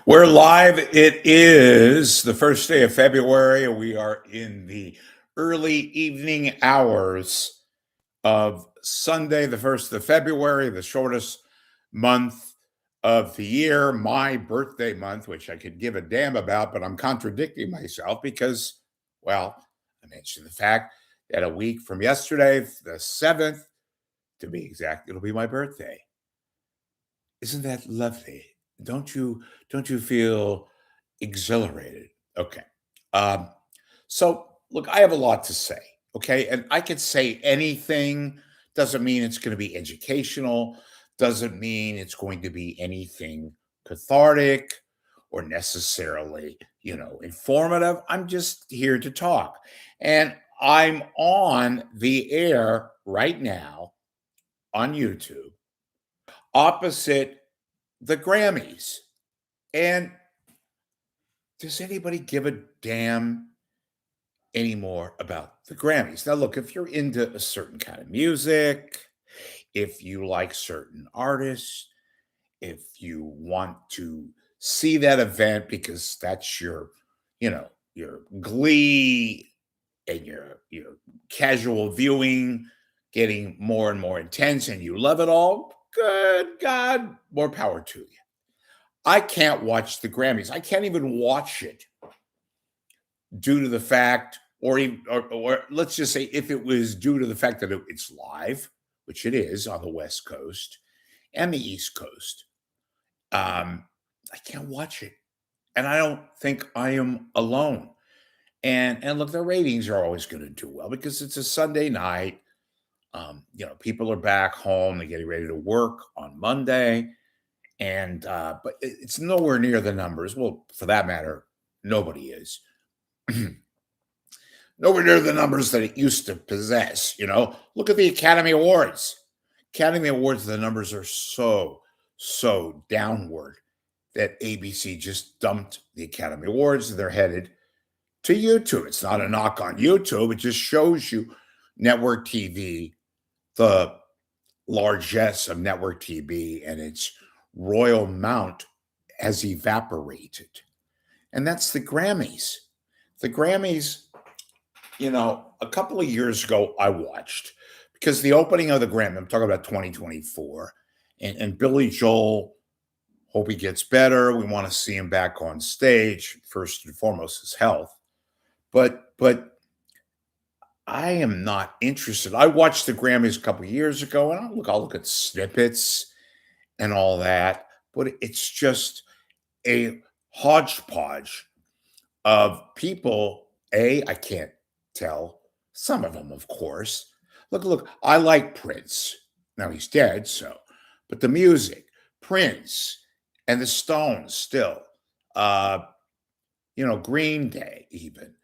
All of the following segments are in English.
We're live. It is the first day of February. We are in the early evening hours of Sunday, the 1st of February, the shortest month of the year, my birthday month, which I could give a damn about, but I'm contradicting myself because, well, I mentioned the fact that a week from yesterday, the 7th, to be exact, it'll be my birthday. Isn't that lovely? Don't you feel exhilarated? Okay. Um, so look, I have a lot to say. Okay, and I could say anything. Doesn't mean it's going to be educational. Doesn't mean it's going to be anything cathartic or necessarily, informative. I'm just here to talk, and I'm on the air right now on YouTube opposite the Grammys. And does anybody give a damn anymore about the Grammys? Now, look, if you're into a certain kind of music, if you like certain artists, if you want to see that event because that's your glee and your casual viewing getting more and more intense and you love it all, good God, more power to you. I can't watch the Grammys. I can't even watch it due to the fact, or let's just say, if it was due to the fact that it's live, which it is on the West Coast and the East Coast. I can't watch it, and I don't think I am alone. And look, the ratings are always going to do well because it's a Sunday night. People are back home. They're getting ready to work on Monday. And but it's nowhere near the numbers. Well, for that matter, nobody is nowhere near the numbers that it used to possess. Look at the Academy Awards. Academy Awards, the numbers are so downward that ABC just dumped the Academy Awards. They're headed to YouTube. It's not a knock on YouTube. It just shows you network TV, the largesse of network TV, and its royal mount has evaporated. And that's the Grammys. The Grammys, a couple of years ago, I watched because the opening of the Grammy, I'm talking about 2024, and Billy Joel, hope he gets better. We want to see him back on stage, first and foremost, his health. But I am not interested. I watched the Grammys a couple of years ago, and I'll look at snippets and all that, but it's just a hodgepodge of people. I can't tell. Some of them, of course. Look, I like Prince. Now he's dead, but the music, Prince and the Stones still. Uh, Green Day, even.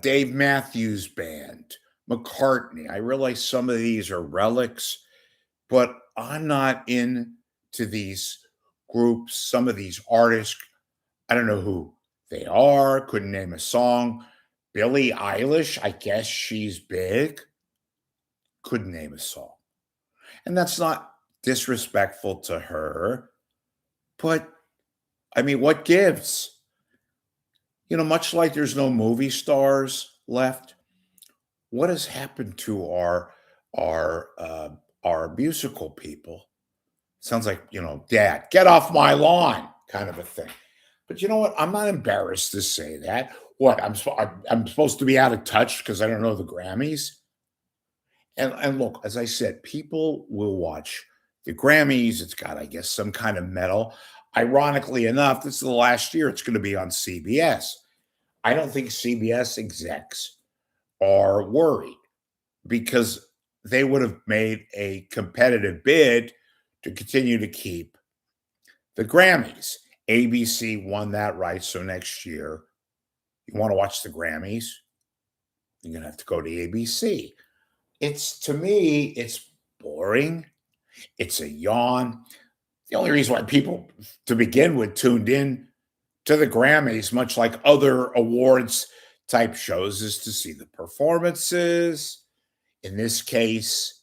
Dave Matthews Band, McCartney. I realize some of these are relics, but I'm not into these groups, some of these artists. I don't know who they are, couldn't name a song. Billie Eilish, I guess she's big, couldn't name a song. And that's not disrespectful to her, but I mean, what gives? Much like there's no movie stars left, what has happened to our musical people? Sounds like, Dad, get off my lawn, kind of a thing. But you know what? I'm not embarrassed to say that. What, I'm supposed to be out of touch because I don't know the Grammys? And look, as I said, people will watch the Grammys. It's got, I guess, some kind of medal. Ironically enough, this is the last year it's going to be on CBS. I don't think CBS execs are worried because they would have made a competitive bid to continue to keep the Grammys. ABC won that right. So next year, you want to watch the Grammys, you're going to have to go to ABC. To me, it's boring. It's a yawn. The only reason why people, to begin with, tuned in to the Grammys, much like other awards type shows, is to see the performances. In this case,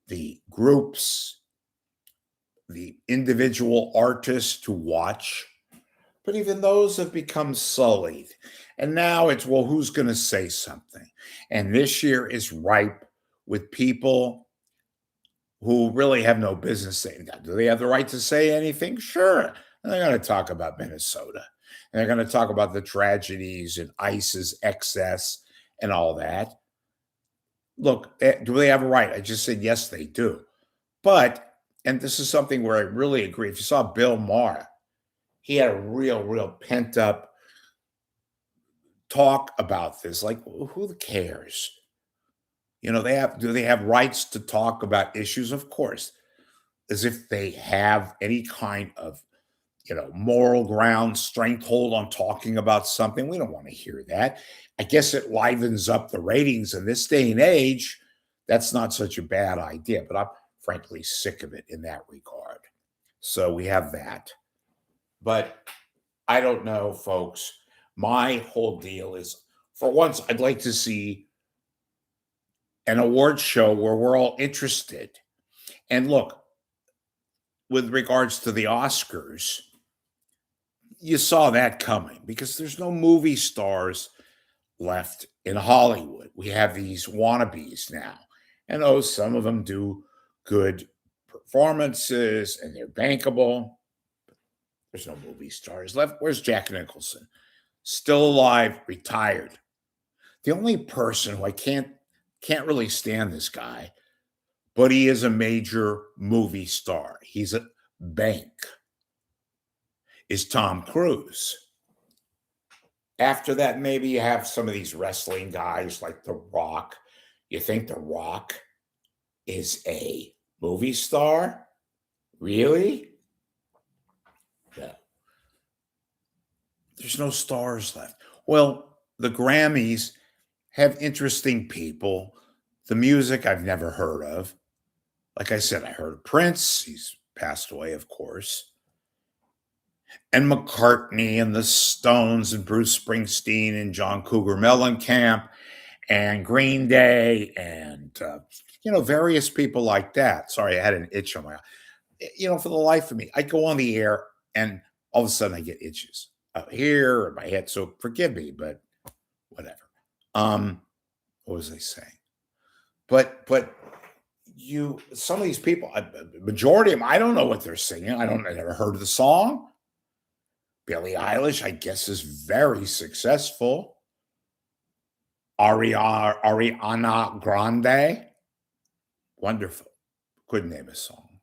the groups, the individual artists to watch. But even those have become sullied. And now it's, well, who's going to say something? And this year is ripe with people who really have no business saying that. Do they have the right to say anything? Sure. And they're going to talk about Minnesota. And they're going to talk about the tragedies and ICE's excess and all that. Look, do they have a right? I just said, yes, they do. But, and this is something where I really agree. If you saw Bill Maher, he had a real pent up talk about this. Like, who cares? Do they have rights to talk about issues? Of course, as if they have any kind of, moral ground, strength hold on talking about something. We don't want to hear that. I guess it livens up the ratings in this day and age. That's not such a bad idea, but I'm frankly sick of it in that regard. So we have that. But I don't know, folks. My whole deal is, for once, I'd like to see an award show where we're all interested. And look, with regards to the Oscars, you saw that coming because there's no movie stars left in Hollywood. We have these wannabes now. And some of them do good performances and they're bankable. There's no movie stars left. Where's Jack Nicholson? Still alive, retired. The only person who I can't really stand this guy, but he is a major movie star. He's a bank. Is Tom Cruise. After that, maybe you have some of these wrestling guys like The Rock. You think The Rock is a movie star? Really? No. There's no stars left. Well, the Grammys have interesting people. The music I've never heard of. Like I said, I heard of Prince. He's passed away, of course. And McCartney and the Stones and Bruce Springsteen and John Cougar Mellencamp and Green Day and, various people like that. Sorry, I had an itch on my eye. For the life of me, I go on the air and all of a sudden I get itches out here or my head. So forgive me, but whatever. What was I saying? But some of these people, majority of them, I don't know what they're singing. I never heard of the song. Billie Eilish, I guess, is very successful. Ariana Grande, wonderful. Couldn't name a song.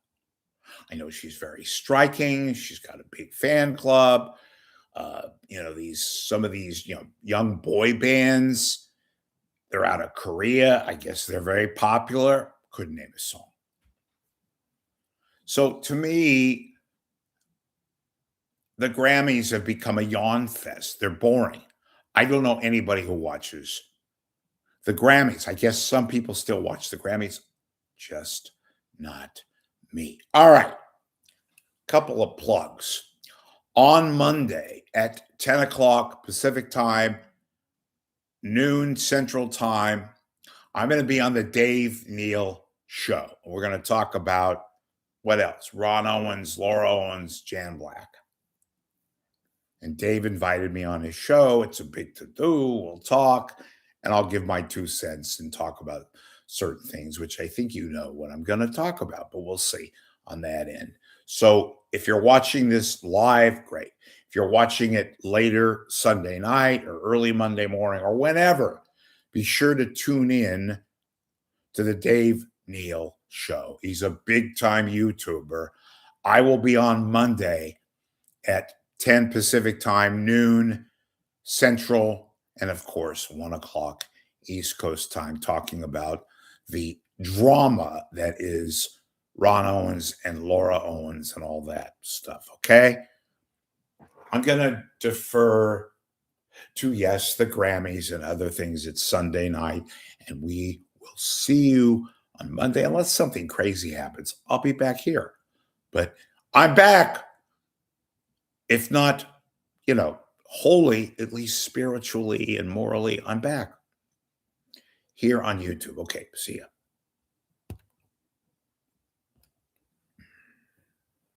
I know she's very striking. She's got a big fan club. Some of these young boy bands, they're out of Korea. I guess they're very popular. Couldn't name a song. So to me, the Grammys have become a yawn fest. They're boring. I don't know anybody who watches the Grammys. I guess some people still watch the Grammys, just not me. All right. Couple of plugs. On Monday at 10 o'clock Pacific time, noon Central time, I'm going to be on the Dave Neal Show. We're going to talk about what else? Ron Owens, Laura Owens, Jan Black. And Dave invited me on his show. It's a big to-do. We'll talk, and I'll give my 2 cents and talk about certain things, which I think you know what I'm going to talk about, but we'll see on that end. So if you're watching this live, great. If you're watching it later Sunday night or early Monday morning or whenever, be sure to tune in to the Dave Neal Show. He's a big-time YouTuber. I will be on Monday at 10 Pacific time, noon Central, and of course, 1 o'clock East Coast time, talking about the drama that is Ron Owens and Laura Owens and all that stuff, okay? I'm going to defer to, yes, the Grammys and other things. It's Sunday night, and we will see you on Monday. Unless something crazy happens, I'll be back here. But I'm back. If not, wholly, at least spiritually and morally, I'm back here on YouTube. Okay, see ya.